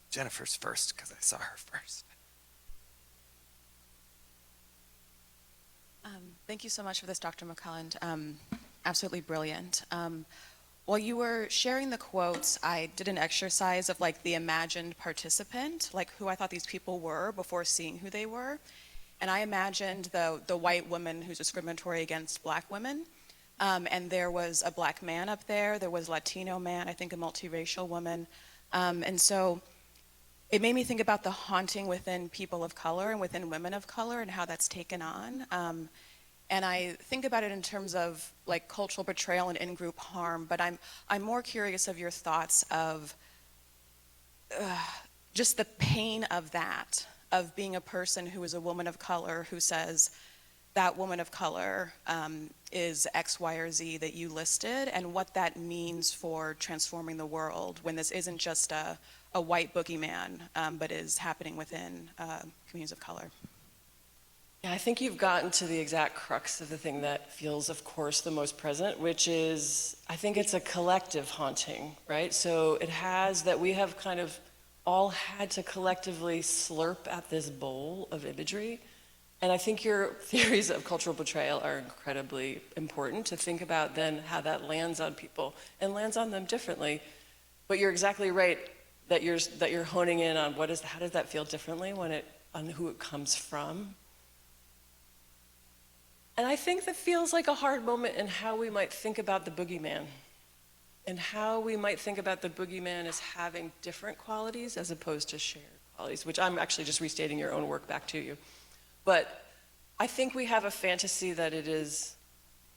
Jennifer's first, because I saw her first. Thank you so much for this, Dr. McClelland. Absolutely brilliant. While you were sharing the quotes, I did an exercise of like the imagined participant, like who I thought these people were before seeing who they were. And I imagined the white woman who's discriminatory against Black women. And there was a Black man up there. There was a Latino man, I think a multiracial woman. And so it made me think about the haunting within people of color and within women of color and how that's taken on. And I think about it in terms of like cultural betrayal and in-group harm, but I'm more curious of your thoughts of just the pain of that, of being a person who is a woman of color who says that woman of color is X, Y, or Z that you listed, and what that means for transforming the world when this isn't just a white boogeyman, but is happening within communities of color. Yeah, I think you've gotten to the exact crux of the thing that feels, of course, the most present, which is, I think it's a collective haunting, right? So it has that we have kind of all had to collectively slurp at this bowl of imagery. And I think your theories of cultural betrayal are incredibly important to think about then how that lands on people and lands on them differently. But you're exactly right that you're honing in on how does that feel differently on who it comes from. And I think that feels like a hard moment in how we might think about the boogeyman. and how we might think about the boogeyman as having different qualities as opposed to shared qualities, which I'm actually just restating your own work back to you. But I think we have a fantasy that it is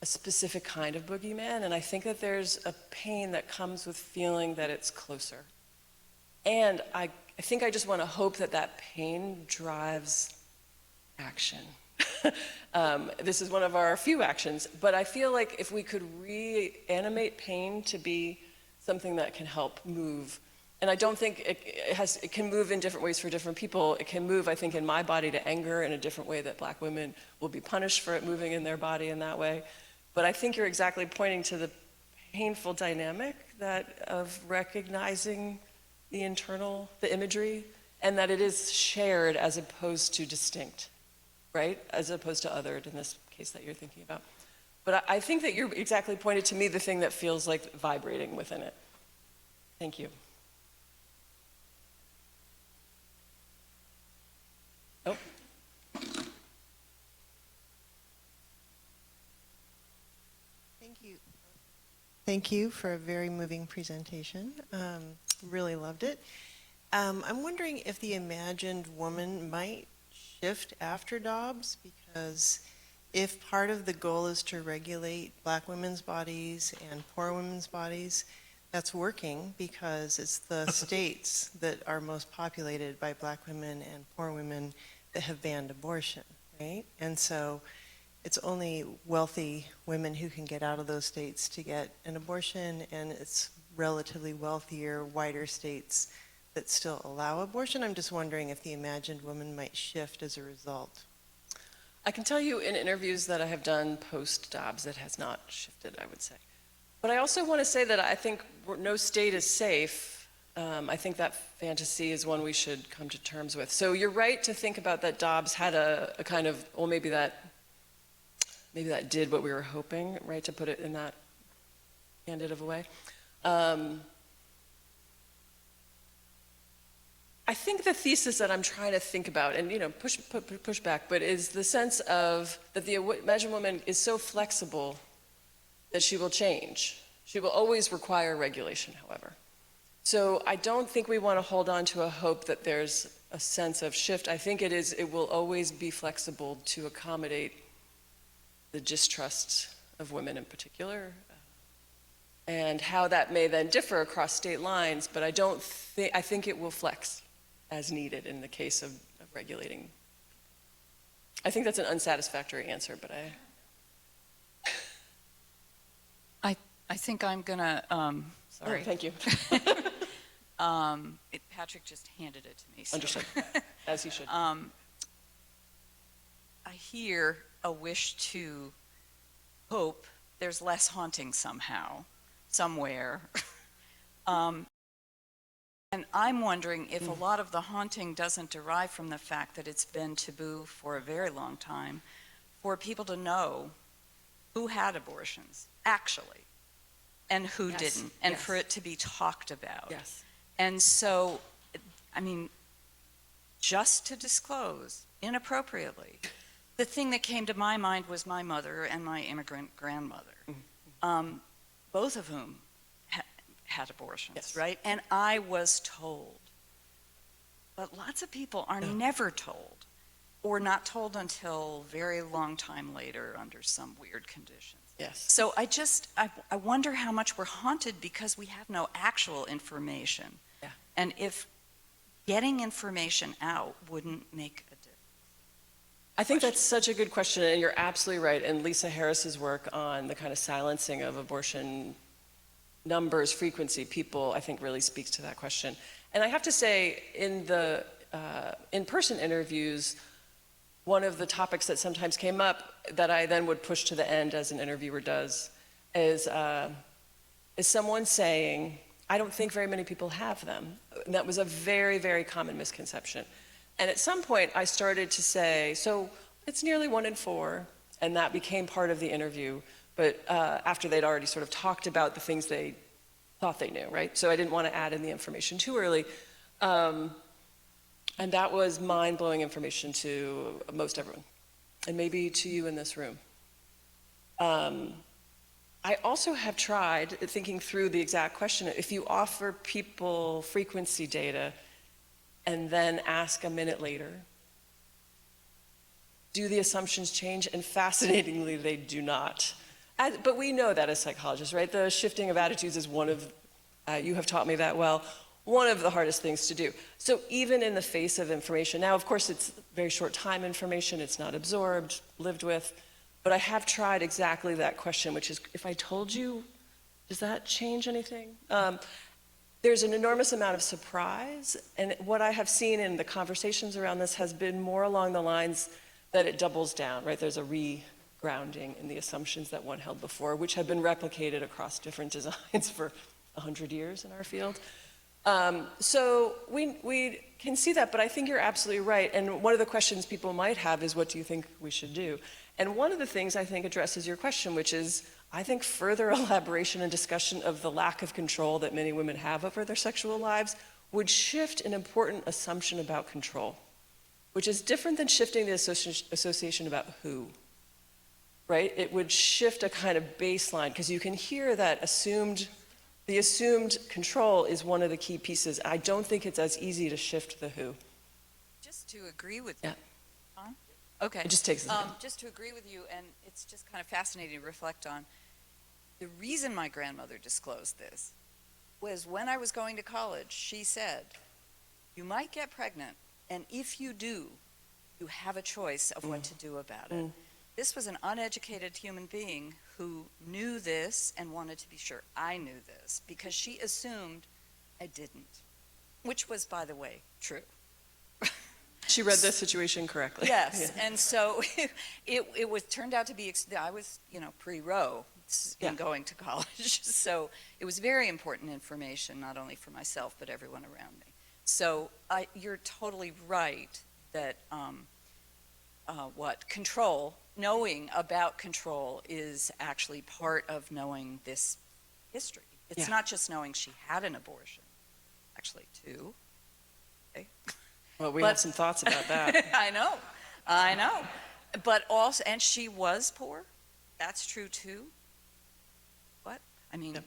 a specific kind of boogeyman, and I think that there's a pain that comes with feeling that it's closer. And I think I just want to hope that that pain drives action. This is one of our few actions, but I feel like if we could reanimate pain to be something that can help move, and I don't think it can move in different ways for different people. It can move, I think, in my body to anger in a different way that Black women will be punished for it moving in their body in that way. But I think you're exactly pointing to the painful dynamic of recognizing the internal, the imagery, and that it is shared as opposed to distinct, right? As opposed to othered in this case that you're thinking about. But I think that you're exactly pointed to me the thing that feels like vibrating within it. Thank you. Oh. Thank you. Thank you for a very moving presentation. Really loved it. I'm wondering if the imagined woman might shift after Dobbs, because if part of the goal is to regulate Black women's bodies and poor women's bodies, that's working because it's the states that are most populated by Black women and poor women that have banned abortion, right? And so it's only wealthy women who can get out of those states to get an abortion, and it's relatively wealthier, whiter states that still allow abortion. I'm just wondering if the imagined woman might shift as a result. I can tell you in interviews that I have done post-Dobbs, it has not shifted, I would say. But I also want to say that I think no state is safe. I think that fantasy is one we should come to terms with. So you're right to think about that Dobbs had a kind of, well, maybe that did what we were hoping, right, to put it in that candid of a way. I think the thesis that I'm trying to think about, and push back, but is the sense of that the imagined woman is so flexible that she will change. She will always require regulation, however. So I don't think we want to hold on to a hope that there's a sense of shift. I think it will always be flexible to accommodate the distrust of women in particular, and how that may then differ across state lines, but I think it will flex as needed in the case of regulating. I think that's an unsatisfactory answer, but I think I'm gonna, sorry. Oh, thank you. Patrick just handed it to me. So. Understood, as he should. I hear a wish to hope there's less haunting somehow, somewhere. And I'm wondering if a lot of the haunting doesn't derive from the fact that it's been taboo for a very long time for people to know who had abortions, actually, and who didn't, and for it to be talked about. Yes. And so, I mean, just to disclose inappropriately, the thing that came to my mind was my mother and my immigrant grandmother, both of whom had abortions, right? And I was told. But lots of people are never told, or not told until very long time later under some weird conditions. Yes. So I wonder how much we're haunted because we have no actual information. Yeah. And if getting information out wouldn't make a difference. I think that's such a good question, and you're absolutely right. And Lisa Harris's work on the kind of silencing of abortion numbers, frequency, people, I think really speaks to that question. And I have to say, in the in-person interviews, one of the topics that sometimes came up that I then would push to the end, as an interviewer does, is someone saying, I don't think very many people have them. And that was a very, very common misconception. And at some point, I started to say, so it's nearly 1 in 4, and that became part of the interview. But after they'd already sort of talked about the things they thought they knew, right? So I didn't want to add in the information too early. And that was mind-blowing information to most everyone, and maybe to you in this room. I also have tried thinking through the exact question. If you offer people frequency data and then ask a minute later, do the assumptions change? And fascinatingly, they do not. But we know that as psychologists, right? The shifting of attitudes is one of, you have taught me that well, one of the hardest things to do. So even in the face of information, now of course it's very short time information, it's not absorbed, lived with, but I have tried exactly that question, which is, if I told you, does that change anything? There's an enormous amount of surprise, and what I have seen in the conversations around this has been more along the lines that it doubles down, right? There's a re-grounding in the assumptions that one held before, which have been replicated across different designs for 100 years in our field. So we can see that, but I think you're absolutely right. And one of the questions people might have is, what do you think we should do? And one of the things I think addresses your question, which is, I think further elaboration and discussion of the lack of control that many women have over their sexual lives would shift an important assumption about control, which is different than shifting the association about who, right? It would shift a kind of baseline, because you can hear that the assumed control is one of the key pieces. I don't think it's as easy to shift the who. Just to agree with Yeah. you. Huh? Okay. It just takes a second. Just to agree with you, and it's just kind of fascinating to reflect on. The reason my grandmother disclosed this was when I was going to college, she said, you might get pregnant, and if you do, you have a choice of what to do about it. This was an uneducated human being who knew this and wanted to be sure I knew this, because she assumed I didn't, which was, by the way, true. She read the situation correctly. Yes, Yeah. and so it was turned out to be, I was, pre-row in going to college, so it was very important information, not only for myself, but everyone around me. So you're totally right that control, knowing about control is actually part of knowing this history. It's Yeah. not just knowing she had an abortion, actually two. Okay. Well, we have some thoughts about that. I know. But also, and she was poor. That's true too. What? I mean,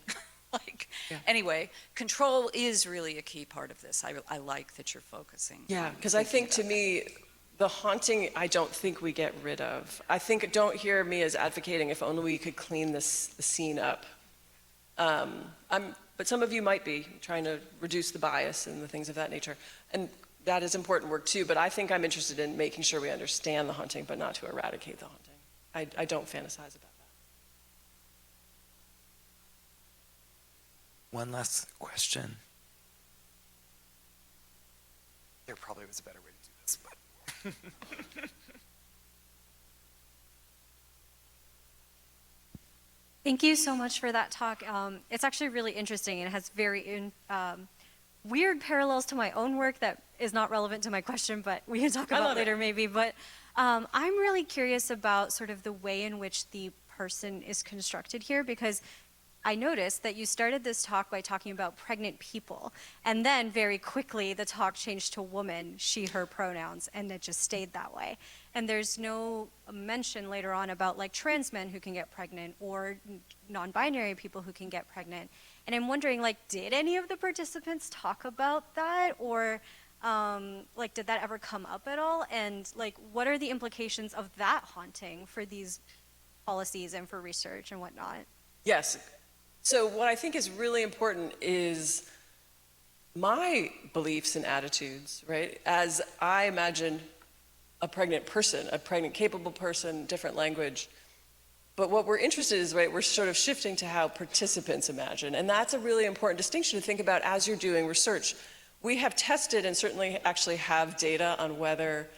Yeah. Anyway, control is really a key part of this. I like that you're focusing. Yeah, on because I thinking think to about that. me, the haunting, I don't think we get rid of. I think, don't hear me as advocating if only we could clean the scene up. But some of you might be trying to reduce the bias and the things of that nature. And that is important work too, but I think I'm interested in making sure we understand the haunting, but not to eradicate the haunting. I don't fantasize about that. One last question. There probably was a better way to do this, but. Thank you so much for that talk. It's actually really interesting and has very weird parallels to my own work that is not relevant to my question, but we can talk about later maybe. But I'm really curious about sort of the way in which the person is constructed here, because I noticed that you started this talk by talking about pregnant people, and then very quickly the talk changed to woman, she, her pronouns, and it just stayed that way. And there's no mention later on about like trans men who can get pregnant or non-binary people who can get pregnant. And I'm wondering, like, did any of the participants talk about that, or like, did that ever come up at all? And like, what are the implications of that haunting for these policies and for research and whatnot? Yes. So what I think is really important is my beliefs and attitudes, right? As I imagine a pregnant person, a pregnant capable person, different language. But what we're interested in is, right, we're sort of shifting to how participants imagine. And that's a really important distinction to think about as you're doing research. We have tested and certainly actually have data on whether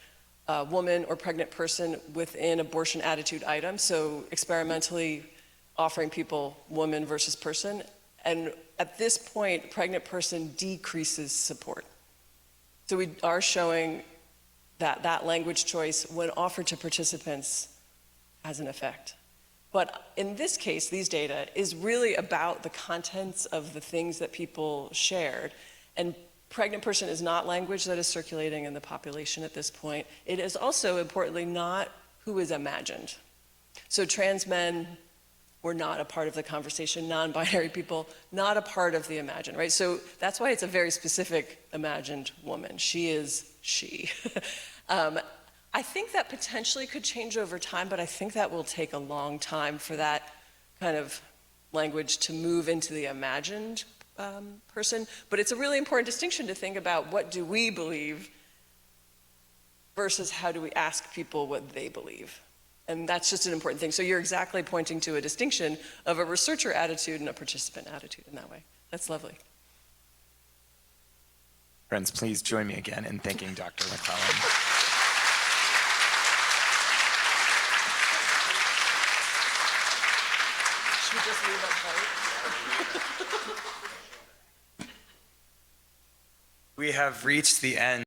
a woman or pregnant person within abortion attitude items, so experimentally offering people woman versus person. And at this point, pregnant person decreases support. So we are showing that that language choice, when offered to participants, has an effect. But in this case, these data is really about the contents of the things that people shared. And pregnant person is not language that is circulating in the population at this point. It is also, importantly, not who is imagined. So trans men were not a part of the conversation, non-binary people, not a part of the imagined, right? So that's why it's a very specific imagined woman. She is she. I think that potentially could change over time, but I think that will take a long time for that kind of language to move into the imagined person. But it's a really important distinction to think about what do we believe versus how do we ask people what they believe. And that's just an important thing. So you're exactly pointing to a distinction of a researcher attitude and a participant attitude in that way. That's lovely. Friends, please join me again in thanking Dr. McClelland. Should we just leave that part? We have reached the end